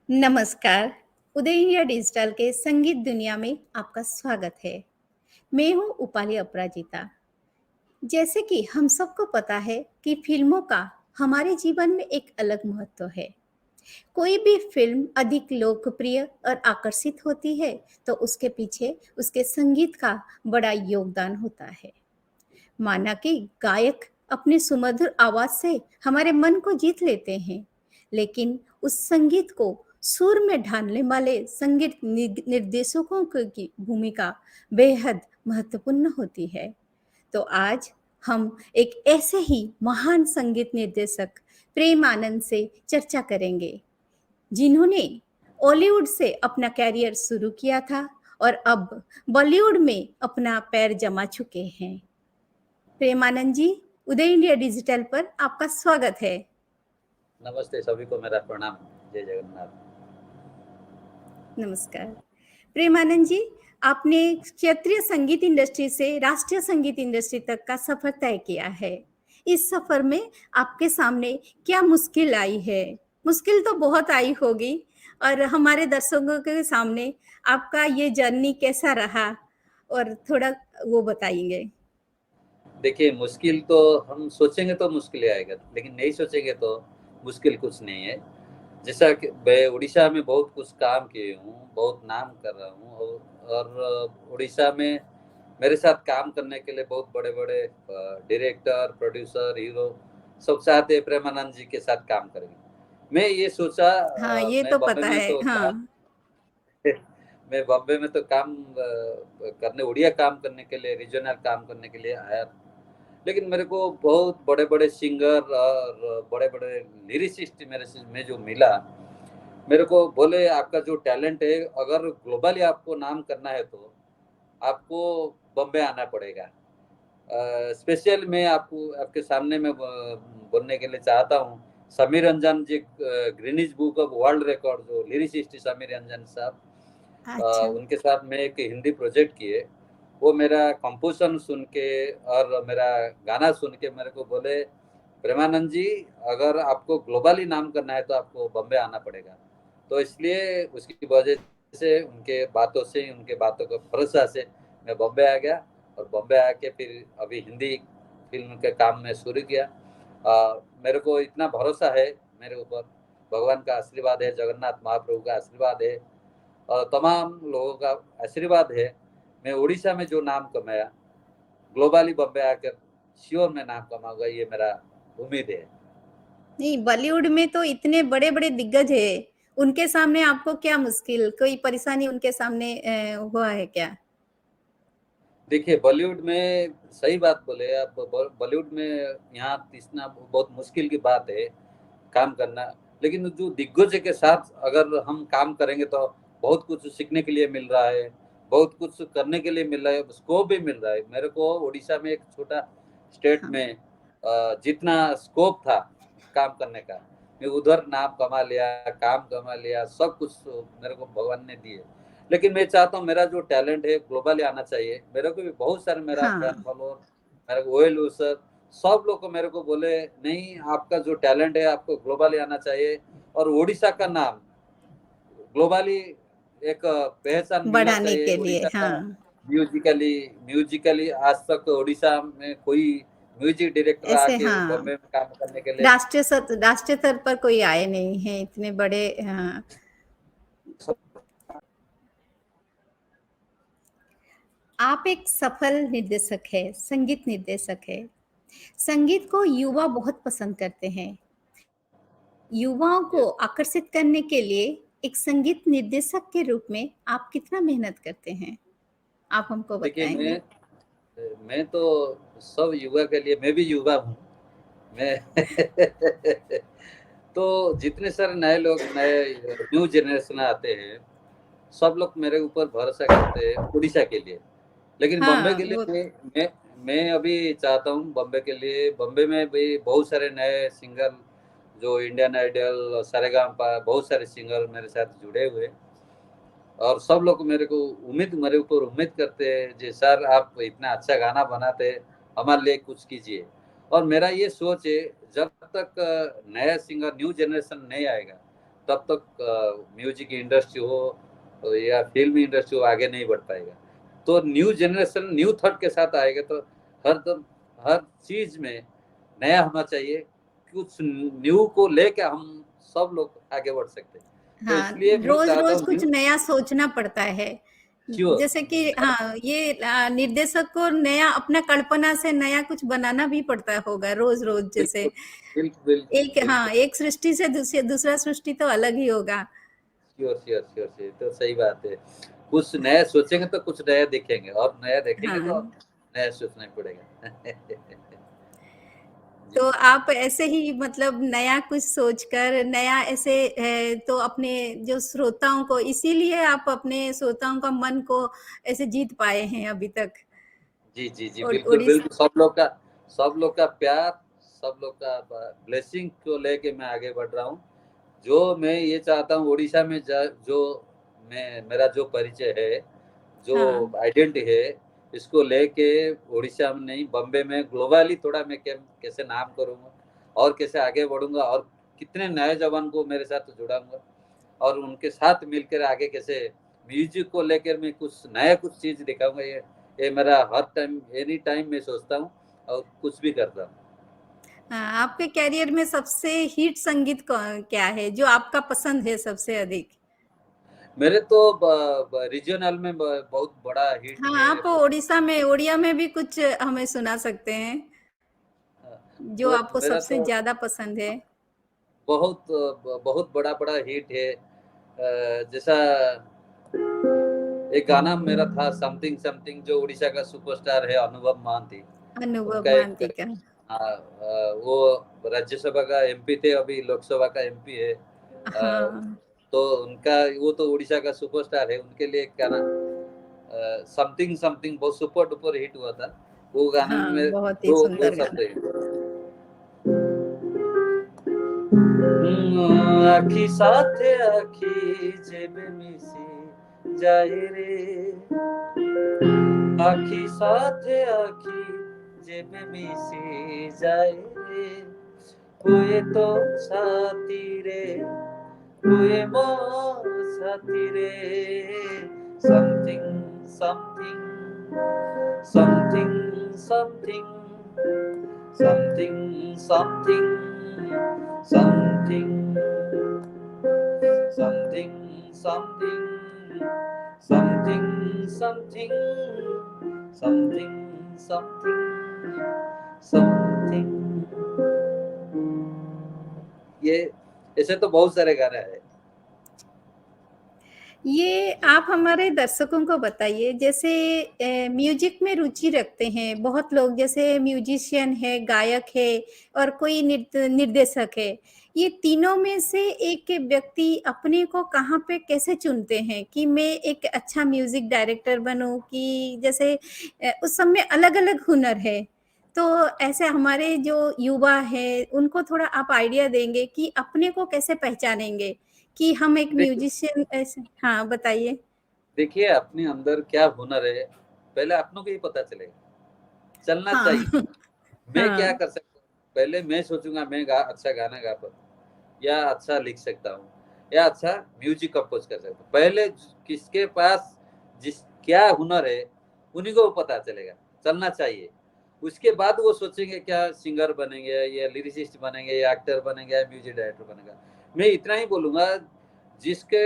नमस्कार। उदय India digital के संगीत दुनिया में आपका स्वागत है। मैं हूँ उपाली अपराजिता। जैसे कि हम सबको पता है कि फिल्मों का हमारे जीवन में एक अलग महत्व है। कोई भी फिल्म अधिक लोकप्रिय और आकर्षित होती है तो उसके पीछे उसके संगीत का बड़ा योगदान होता है। माना कि गायक अपनी सुमधुर आवाज से हमारे मन को जीत लेते हैं, लेकिन उस संगीत को सुर में ढालने वाले संगीत निर्देशकों की भूमिका बेहद महत्वपूर्ण होती है। तो आज हम एक ऐसे ही महान संगीत निर्देशक प्रेम आनंद से चर्चा करेंगे, जिन्होंने बॉलीवुड से अपना कैरियर शुरू किया था और अब बॉलीवुड में अपना पैर जमा चुके हैं। प्रेमानंद जी, उदय इंडिया डिजिटल पर आपका स्वागत है। नमस्ते, सभी को मेरा प्रणाम। जय जगन्नाथ। नमस्कार। प्रेमानंद जी, आपने क्षेत्रीय संगीत इंडस्ट्री से राष्ट्रीय संगीत इंडस्ट्री तक का सफर तय किया है। इस सफर में आपके सामने क्या मुश्किल आई है? मुश्किल तो बहुत आई होगी, और हमारे दर्शकों के सामने आपका ये जर्नी कैसा रहा और थोड़ा वो बताएंगे। देखिए, मुश्किल तो हम सोचेंगे तो मुश्किल ही आएगा, लेकिन नहीं सोचेंगे तो मुश्किल कुछ नहीं है। जैसा कि मैं उड़ीसा में बहुत कुछ काम किए हूँ, बहुत नाम कर रहा हूँ और उड़ीसा में मेरे साथ काम करने के लिए बहुत बड़े-बड़े डायरेक्टर, प्रोड्यूसर, हीरो सब चाहते हैं प्रेमानंद जी के साथ काम करेंगे। मैं ये सोचा हाँ, ये मैं तो बॉम्बे पता में है। तो हाँ। काम मैं बॉम्बे में तो काम करने उड़िया काम करने के लिए, रीजनल काम करने के लिए आया था। लेकिन मेरे को बहुत बड़े-बड़े सिंगर और बड़े-बड़े लिरिसिस्ट मेरे से में जो मिला, मेरे को बोले आपका जो टैलेंट है अगर ग्लोबली आपको नाम करना है तो आपको बॉम्बे आना पड़ेगा। स्पेशल मैं आपको आपके सामने में बोलने के लिए चाहता हूँ, Sameer Ranjan ji Greenwich book of world record जो लिरिसिस्ट समीर रंजन साहब, अच्छा। उनके साथ मैं एक हिंदी प्रोजेक्ट किए। वो मेरा कंपोज़िशन सुन के और मेरा गाना सुन के मेरे को बोले, "प्रेमानंद जी, अगर आपको ग्लोबली नाम करना है तो आपको बॉम्बे आना पड़ेगा।" तो इसलिए उसकी वजह से उनके बातों के भरोसा से मैं बॉम्बे आ गया और बॉम्बे आके फिर अभी हिंदी फ़िल्म के काम में शुरू किया। मेरे को इतना भरोसा है मेरे ऊपर, भगवान का आशीर्वाद है, जगन्नाथ महाप्रभु का आशीर्वाद है और तमाम लोगों का आशीर्वाद है। मैं उड़ीसा में जो नाम कमाया, ग्लोबली बॉम्बे आकर श्योर मैं नाम कमाऊँगा, ये मेरा उम्मीद है। नहीं, बॉलीवुड में तो इतने बड़े-बड़े दिग्गज हैं, उनके सामने आपको क्या मुश्किल, कोई परेशानी उनके सामने हुआ है क्या? देखिए, बॉलीवुड में सही बात बोले आप, बॉलीवुड में यहाँ इतना बहुत मुश्किल की बात है काम करना। लेकिन जो दिग्गज के साथ अगर हम काम करेंगे तो बहुत कुछ सीखने के लिए मिल रहा है, बहुत कुछ करने के लिए मिल रहा है, स्कोप भी मिल रहा है। मेरे को ओडिशा में एक छोटा स्टेट हाँ। में जितना स्कोप था काम करने का, मैं उधर नाम कमा लिया, काम कमा लिया, सब कुछ मेरे को भगवान ने दिए। लेकिन मैं चाहता हूँ मेरा जो टैलेंट है ग्लोबली आना चाहिए। मेरे को भी बहुत सारे मेरा फैन हाँ। फॉलोअर, मेरे को ओएल यूसर सब लोग को मेरे को बोले, नहीं आपका जो टैलेंट है आपको ग्लोबली आना चाहिए और ओडिशा का नाम ग्लोबली एक पहचान मिलना बढ़ाने चाहिए। के लिए, ओडिशा का हाँ। म्यूजिकली म्यूजिकली आज तक ओडिशा में कोई म्यूजिक डायरेक्टर ऐसे आके हाँ, बॉम्बे में काम करने के लिए राष्ट्रीय स्तर पर कोई आए नहीं हैं इतने बड़े। हाँ। आप एक सफल निर्देशक है, संगीत निर्देशक है। संगीत को युवा बहुत पसंद करते हैं। युवाओं को आकर्षित करने के लिए एक संगीत निर्देशक के रूप में आप कितना मेहनत करते हैं? आप हमको देखिए बताएँगे? मैं तो सब युवा के लिए मैं भी युवा हूँ। मैं तो जितने सारे नए लोग नए न्यू जनरेशन आते हैं, सब लोग मेरे ऊपर भरोसा करते हैं उड़ीसा के लिए। लेकिन बॉम्बे हाँ, के लिए वो मैं अभी चाहता हूँ बॉम्बे के लिए, बॉम्बे में भी बहुत सारे नए सिंगर जो इंडियन आइडल, सारेगामापा बहुत सारे सिंगर मेरे साथ जुड़े हुए हैं। और सब लोग मेरे ऊपर उम्मीद करते हैं जी सर आप इतना अच्छा गाना बनाते हैं, हमारे लिए कुछ कीजिए। और मेरा ये सोच है जब तक नया सिंगर न्यू जनरेशन नहीं आएगा, तब तक म्यूजिक इंडस्ट्री हो या फिल्म इंडस्ट्री हो आगे नहीं बढ़ पाएगा। तो न्यू जनरेशन न्यू थॉट के साथ आएगा तो हर चीज में नया होना चाहिए। कुछ न्यू को लेके हम सब लोग आगे बढ़ सकते हैं। तो हाँ, इसलिए मैं चाहता रोज़-रोज़ हूँ कुछ न्यू नया सोचना पड़ता है। श्योर जैसे कि हाँ, ये निर्देशक को नया अपना कल्पना से नया कुछ बनाना भी पड़ता होगा रोज़-रोज़ जैसे बिल्कुल बिल्कुल बिल्कुल एक हाँ, बिल्कुल एक सृष्टि से दूसरा सृष्टि तो अलग ही होगा। श्योर श्योर श्योर श्योर तो सही बात है। कुछ नया सोचेंगे तो कुछ नया देखेंगे और नया देखेंगे तो हाँ, और नया सोचना ही पड़ेगा। जी। तो आप ऐसे ही मतलब नया कुछ सोचकर नया ऐसे तो अपने जो श्रोताओं को इसीलिए आप अपने श्रोताओं का मन को ऐसे जीत पाए हैं अभी तक जी, जी, जी, बिल्कुल, ओडिशा बिल्कुल सब लोग का प्यार, सब लोग का ब्लेसिंग को लेके मैं आगे बढ़ रहा हूँ। जो मैं ये चाहता हूँ उड़ीसा में जो मेरा जो परिचय है, हाँ, जो आइडेंटिटी है, इसको लेके उड़ीसा में नहीं बॉम्बे में ग्लोबली थोड़ा मैं कैसे नाम करूँगा और कैसे आगे बढ़ूँगा और कितने नए जवान को मेरे साथ जुड़ाऊँगा और उनके साथ मिलकर आगे कैसे म्यूजिक को लेकर मैं कुछ चीज़ दिखाऊँगा। ये मेरा हर टाइम एनी टाइम मैं सोचता हूँ और कुछ भी करता हूँ। हाँ, आपके करियर में सबसे हिट संगीत क्या है जो आपका पसंद है सबसे अधिक? मेरे तो रीजनल में बहुत बड़ा हिट हाँ, है। आप ओडिशा में ओडिया में भी कुछ हमें सुना सकते हैं जो तो आपको मेरा सबसे तो ज्यादा पसंद है। बहुत बड़ा बड़ा हिट है। जैसा एक गाना मेरा था समथिंग समथिंग जो उड़ीसा का सुपरस्टार है अनुभव महांती। अनुभव उनका एक महांती का। वो राज्यसभा का एमपी थे अभी लोकसभा का एमपी है। हाँ, तो उनका वो तो उड़ीसा का सुपरस्टार है उनके लिए एक गाना समथिंग समथिंग बहुत सुपर डुपर हिट हुआ था। वो गाने हाँ, में बहुत ही दो सुंदर शब्द गाना। है। आखी साथे आखी जेबे मिसी जाए रे आखी साथे आखी जेबे मिसी जाए रे हुए तो साथी रे हुए मो साथी रे something something something something something something something something something something something something something something ये ऐसे तो बहुत सारे गाने हैं। ये आप हमारे दर्शकों को बताइए जैसे म्यूजिक में रुचि रखते हैं बहुत लोग जैसे म्यूजिशियन है, गायक है और कोई निर्देशक है। ये तीनों में से एक व्यक्ति अपने को कहाँ पे कैसे चुनते हैं कि मैं एक अच्छा म्यूजिक डायरेक्टर बनूं कि जैसे उस सब में अलग-अलग हुनर है। तो ऐसे हमारे जो युवा हैं उनको थोड़ा आप आइडिया देंगे कि अपने को कैसे पहचानेंगे? कि हम एक देखिए म्यूजिशियन ऐसे हाँ, बताइए? देखिए अपने अंदर क्या हुनर है पहले अपनों को ही पता चलेगा चलना हाँ, चाहिए। मैं क्या हाँ, कर सकता हूँ पहले मैं सोचूंगा मैं अच्छा गाना गा पाऊँ या अच्छा लिख सकता हूँ या अच्छा म्यूजिक कंपोज कर सकता हूँ। पहले किसके पास जिस क्या हुनर है उन्हीं को पता चलेगा चलना चाहिए। उसके बाद वो सोचेंगे क्या सिंगर बनेंगे या लिरिसिस्ट बनेंगे या एक्टर बनेंगे या म्यूजिक डायरेक्टर बनेगा। मैं इतना ही बोलूंगा जिसके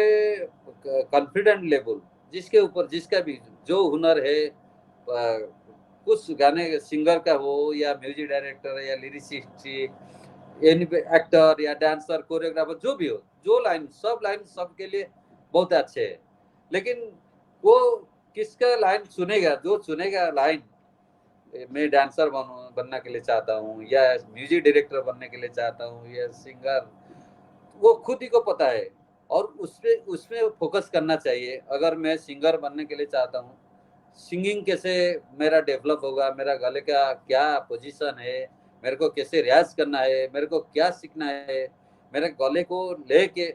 कॉन्फिडेंट लेवल जिसके ऊपर जिसका भी जो हुनर है कुछ गाने सिंगर का हो या म्यूजिक डायरेक्टर या लिरिसिस्ट एनी एक्टर या डांसर कोरियोग्राफर जो भी हो जो लाइन सबके लिए बहुत अच्छे है। लेकिन वो किसका लाइन सुनेगा जो सुनेगा लाइन मैं डांसर बनना के लिए चाहता हूँ या म्यूजिक डायरेक्टर बनने के लिए चाहता हूँ या सिंगर वो खुद ही को पता है और उसमें फोकस करना चाहिए। अगर मैं सिंगर बनने के लिए चाहता हूँ सिंगिंग कैसे मेरा डेवलप होगा मेरा गले का क्या पोजीशन है मेरे को कैसे रियाज करना है मेरे को क्या सीखना है मेरे गले को लेके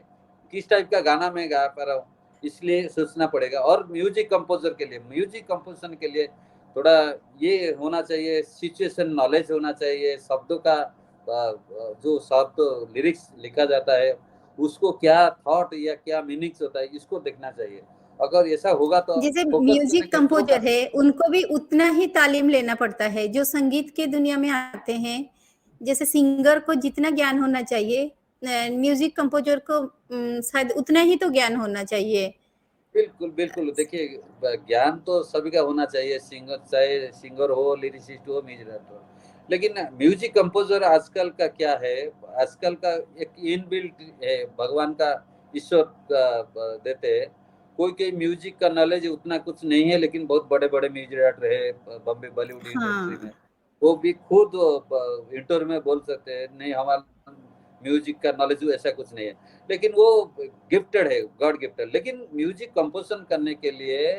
किस टाइप का गाना मैं गा पा रहा हूँ इसलिए सोचना पड़ेगा। और म्यूजिक कंपोजर के लिए म्यूजिक कंपोजिशन के लिए थोड़ा ये होना चाहिए सिचुएशन नॉलेज होना चाहिए शब्दों का जो शब्द लिरिक्स लिखा जाता है उसको क्या थॉट या क्या मीनिंग्स होता है, इसको देखना चाहिए। अगर ऐसा होगा तो जैसे फोकस म्यूजिक करेंगे तो कंपोजर है, उनको भी उतना ही तालीम लेना पड़ता है जो संगीत की दुनिया में आते हैं। जैसे सिंगर को जितना ज्ञान होना चाहिए, म्यूजिक कंपोजर को शायद उतना ही तो ज्ञान होना चाहिए। बिल्कुल, बिल्कुल। देखिए ज्ञान तो सभी का होना चाहिए, सिंगर चाहे सिंगर हो, लिरिसिस्ट हो, म्यूजिक डायरेक्टर हो। लेकिन म्यूजिक कंपोज़र आजकल का क्या है, आजकल का एक इनबिल्ट है, भगवान का ईश्वर देते हैं। कोई-कोई म्यूजिक का नॉलेज उतना कुछ नहीं है, लेकिन बहुत बड़े-बड़े म्यूजिक डायरेक्टर है बॉम्बे बॉलीवुड इंडस्ट्री में। हाँ, वो भी खुद इंटरव्यू में बोल सकते हैं, नहीं हमारा म्यूजिक का नॉलेज ऐसा कुछ नहीं है। लेकिन वो गिफ्टेड है, गॉड गिफ्टेड। लेकिन म्यूजिक कंपोजिशन करने के लिए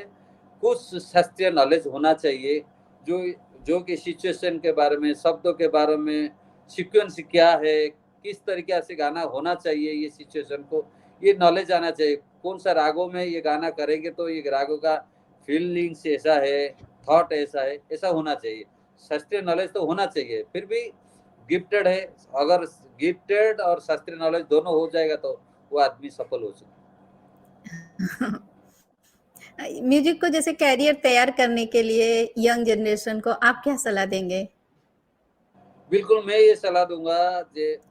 कुछ शास्त्रीय नॉलेज होना चाहिए, जो जो कि सिचुएशन के बारे में, शब्दों के बारे में, सीक्वेंस क्या है, किस तरीके से गाना होना चाहिए, ये सिचुएशन को ये नॉलेज आना चाहिए। कौन सा रागों में ये गाना करेंगे तो ये रागों का फीलिंग्स ऐसा है, थॉट ऐसा है, ऐसा होना चाहिए। शास्त्रीय नॉलेज तो होना चाहिए, फिर भी गिफ्टेड है। अगर गिफ्टेड और शास्त्रीय नॉलेज दोनों हो जाएगा तो वो आदमी सफल हो सकता म्यूजिक को जैसे कैरियर तैयार करने के लिए यंग जनरेशन को आप क्या सलाह देंगे? है। बिल्कुल मैं ये सलाह दूंगा,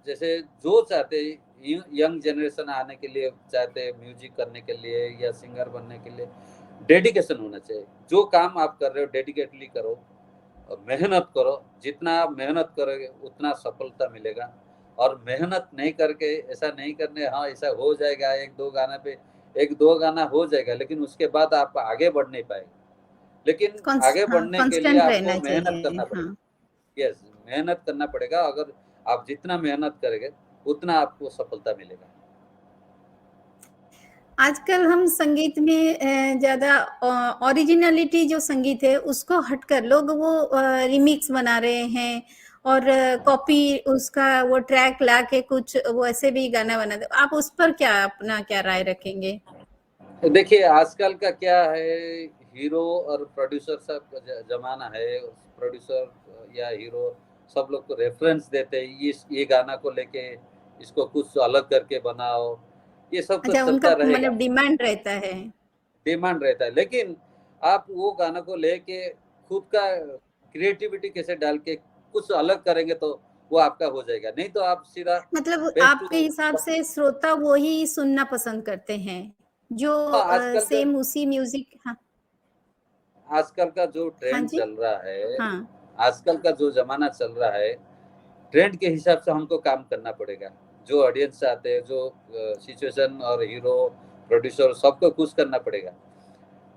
जैसे जो चाहते यंग जनरेशन आने के लिए, चाहते म्यूजिक करने के लिए या सिंगर बनने के लिए, डेडिकेशन होना चाहिए। जो काम आप कर रहे हो डेडिकेटली करो, मेहनत करो। जितना आप मेहनत करोगे उतना सफलता मिलेगा। और मेहनत नहीं करके ऐसा नहीं करने, हाँ ऐसा हो जाएगा, एक दो गाना हो जाएगा, लेकिन उसके बाद आप आगे बढ़ नहीं पाएंगे। लेकिन आगे हाँ, बढ़ने के लिए कांस्टेंट आपको रहना मेहनत चाहिए। करना हाँ, पड़ेगा। यस, मेहनत करना पड़ेगा। अगर आप जितना मेहनत करेंगे उतना आपको सफलता मिलेगा। आजकल हम संगीत में ज़्यादा ओरिजिनलिटी जो संगीत है उसको हटकर लोग वो रिमिक्स बना रहे हैं और कॉपी उसका वो ट्रैक लाके कुछ वो ऐसे भी गाना बना दे। आप उस पर क्या अपना क्या राय रखेंगे? देखिए आजकल का क्या है, हीरो और प्रोड्यूसर सब का जमाना है। प्रोड्यूसर या हीरो सब लोग को रेफरेंस देते हैं, ये गाना को लेके इसको कुछ अलग करके बनाओ, ये सब तो अच्छा, उनका चलता रहेगा। मतलब डिमांड रहता है। डिमांड रहता है, लेकिन आप वो गाना को लेके खुद का क्रिएटिविटी कैसे डाल के कुछ अलग करेंगे तो वो आपका हो जाएगा। नहीं तो आप सीधा मतलब बेस्ट आपके हिसाब से श्रोता वो ही सुनना पसंद करते हैं, जो हाँ, आजकल का सेम उसी म्यूज़िक। हाँ, आजकल का जो हाँ ट्रेंड जी। चल रहा है, हाँ, आजकल का जो ज़माना चल रहा है, ट्रेंड के हिसाब से हमको काम करना पड़ेगा। जो ऑडियंस चाहते हैं, जो सिचुएशन और हीरो, प्रोड्यूसर सबको खुश करना पड़ेगा।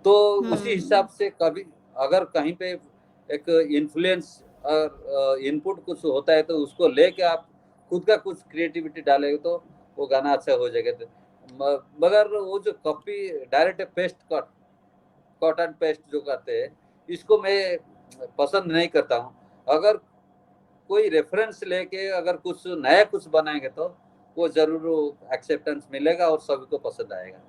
तो उसी हुँ। हिसाब से कभी अगर कहीं पे एक इन्फ्लुएंस और इनपुट कुछ होता है तो उसको लेके आप खुद का कुछ क्रिएटिविटी डालेंगे तो वो गाना अच्छा हो जाएगा। तो मगर वो जो copy direct paste cut cut and paste जो करते हैं, इसको मैं पसंद नहीं करता हूँ। अगर कोई रेफरेंस लेके अगर कुछ नया कुछ बनाएंगे तो वो जरूर एक्सेप्टेंस मिलेगा और सभी को पसंद आएगा।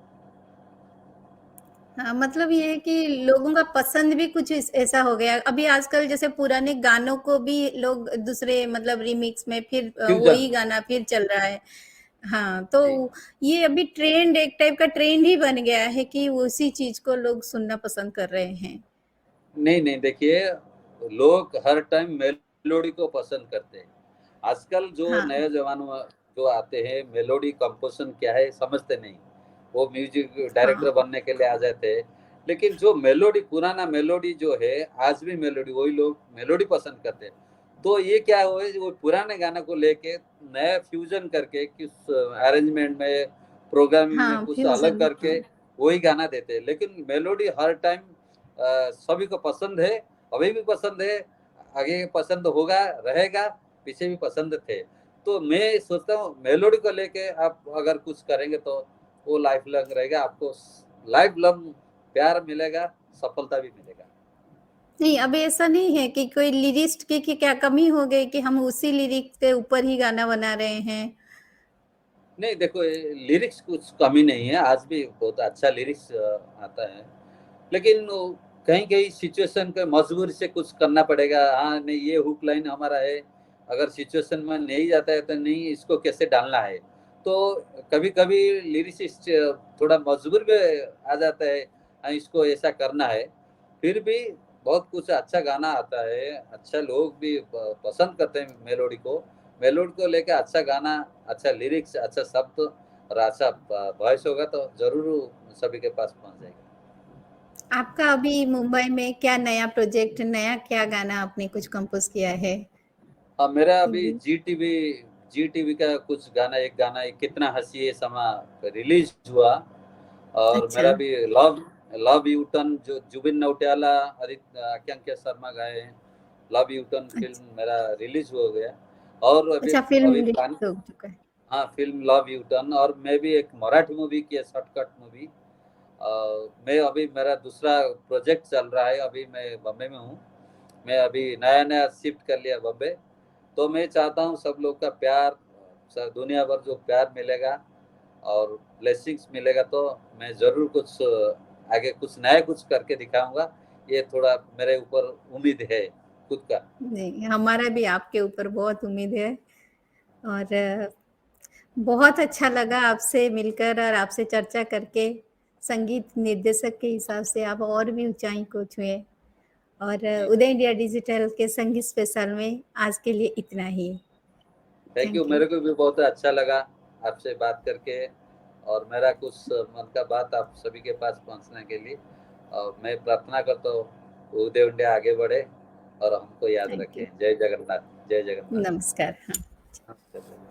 हाँ, मतलब ये है कि लोगों का पसंद भी कुछ ऐसा हो गया। अभी आजकल जैसे पुराने गानों को भी लोग दूसरे मतलब रीमिक्स में फिर फ्यूजन। वही गाना फिर चल रहा है। हाँ, जी। तो ये अभी ट्रेंड एक टाइप का ट्रेंड ही बन गया है कि उसी चीज़ को लोग सुनना पसंद कर रहे हैं। नहीं नहीं, देखिए लोग हर टाइम मेलोडी को पसंद करते हैं। आजकल जो हाँ, नए जवान जो आते हैं, मेलोडी कंपोजिशन क्या है समझते नहीं। वो म्यूजिक डायरेक्टर हाँ, बनने के लिए आ जाते हैं। लेकिन जो मेलोडी, पुराना मेलोडी जो है, आज भी मेलोडी वही लोग मेलोडी पसंद करते हैं। तो ये क्या हुआ है, वो पुराने गाने को लेके नया फ्यूजन करके किस अरेंजमेंट में, प्रोग्रामिंग में हाँ, कुछ अलग फ्यूज़न करके हाँ। वही गाना देते हैं। लेकिन मेलोडी हर टाइम सभी को पसंद है, अभी भी पसंद है, आगे पसंद होगा, रहेगा, पीछे भी पसंद थे। तो मैं सोचता हूँ मेलोडी को लेके आप अगर कुछ करेंगे तो वो लाइफ लॉन्ग रहेगा, आपको लाइफ लॉन्ग प्यार मिलेगा, सफलता भी मिलेगा। नहीं, अभी ऐसा नहीं है कि कोई लिरिस्ट की क्या कमी हो गई कि हम उसी लिरिक्स के ऊपर ही गाना बना रहे हैं। नहीं देखो, लिरिक्स कुछ कमी नहीं है, आज भी बहुत अच्छा लिरिक्स आता है। लेकिन कहीं कहीं सिचुएशन के मजबूरी से कुछ करना पड़ेगा। हाँ नहीं, ये हुक लाइन हमारा है, अगर सिचुएशन में नहीं जाता है तो नहीं, इसको कैसे डालना है, तो कभी-कभी लिरिसिस्ट थोड़ा मजबूर में आ जाता है, इसको ऐसा करना है। फिर भी बहुत कुछ अच्छा गाना आता है, अच्छा लोग भी पसंद करते हैं मेलोडी को। मेलोडी को लेके अच्छा गाना, अच्छा लिरिक्स, अच्छा शब्द और अच्छा वॉइस होगा तो ज़रूर सभी के पास पहुँच जाएगा। आपका अभी मुंबई में क्या नया प्रोजेक्ट, नया क्या गाना आपने कुछ कंपोज़ किया है? हाँ, मेरा अभी जी। जी टीवी का कुछ गाना, एक गाना है कितना हँसी ये समा रिलीज़ हुआ। और अच्छा, मेरा भी लव लव यू टर्न जो जुबिन नौटियाला, आकांक्षा शर्मा गाए हैं। लव यू टर्न अच्छा, फ़िल्म मेरा रिलीज़ हो गया। और अभी अच्छा अभी फ़िल्म प्लान, रिलीज़ हो चुका है। हाँ, फ़िल्म लव यू टर्न, और मैं भी एक मराठी मूवी की है, शॉर्टकट मूवी। मैं अभी मेरा दूसरा प्रोजेक्ट चल रहा है, अभी मैं बॉम्बे में हूँ। मैं अभी नया-नया शिफ्ट कर लिया बॉम्बे। तो मैं चाहता हूँ सब लोग का प्यार, दुनिया भर जो प्यार मिलेगा और ब्लेसिंग्स मिलेगा तो मैं ज़रूर कुछ आगे कुछ नया कुछ करके दिखाऊँगा। ये थोड़ा मेरे ऊपर उम्मीद है खुद का। नहीं, हमारा भी आपके ऊपर बहुत उम्मीद है और बहुत अच्छा लगा आपसे मिलकर और आपसे चर्चा करके। संगीत निर्देशक के हिसाब से आप और भी ऊँचाई को छुए और जी, उदय इंडिया डिजिटल के संगीत स्पेशल में आज के लिए इतना ही। Thank you. Thank you. मेरे को भी बहुत अच्छा लगा आपसे बात करके, और मेरा कुछ मन का बात आप सभी के पास पहुँचने के लिए, और मैं प्रार्थना करता हूँ उदय इंडिया आगे बढ़े और हमको याद थैंक रखें। यू। जय जगन्नाथ, जय जगन्नाथ। नमस्कार। हाँ। नमस्ते।